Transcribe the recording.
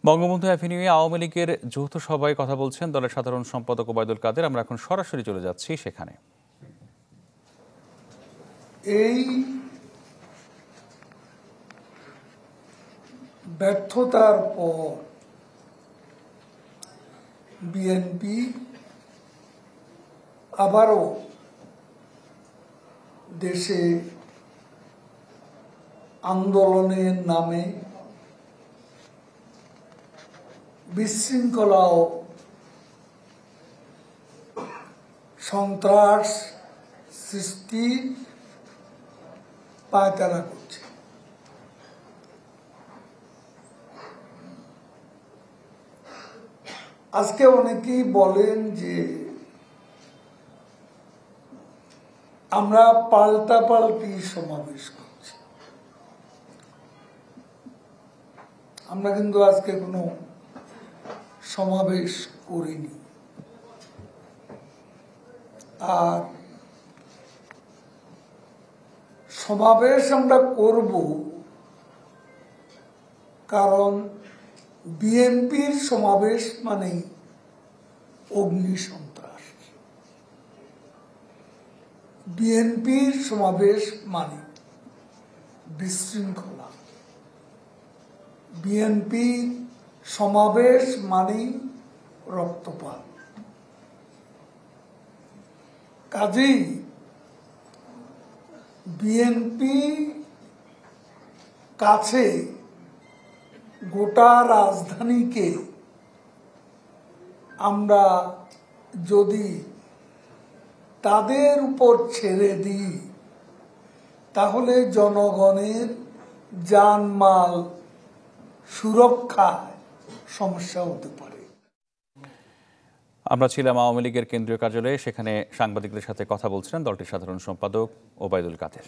বঙ্গবন্ধু অ্যাভিনিউয়ে আওয়ামী লীগের যৌথ সভায় কথা বলছেন দলের সাধারণ সম্পাদক ওবায়দুল কাদের। আমরা এখন সরাসরি চলে যাচ্ছি সেখানে। এই ব্যর্থতার পর বিএনপি আবারও দেশে আন্দোলনের নামে বিশৃঙ্খলা ও সন্ত্রাস সৃষ্টি পায়তারা করছে। আজকে অনেকেই বলেন যে আমরা পাল্টাপাল্টি সমাবেশ করছি। আমরা কিন্তু আজকে কোনো সমাবেশ করিনি। আর সমাবেশ আমরা করব কারণ বিএনপির সমাবেশ মানে অগ্নিসন্ত্রাস, বিএনপির সমাবেশ মানে বিশৃঙ্খলা, বিএনপি সমাবেশ মানে রক্তপাত। কাজেই বিএনপি কাছে গোটা রাজধানীকে আমরা যদি তাদের উপর ছেড়ে দিই তাহলে জনগণের জানমাল সুরক্ষায় সমস্যা হতে পারে। আমরা ছিলাম আওয়ামী লীগের কেন্দ্রীয় কার্যালয়ে, সেখানে সাংবাদিকদের সাথে কথা বলছিলেন দলটির সাধারণ সম্পাদক ওবায়দুল কাদের।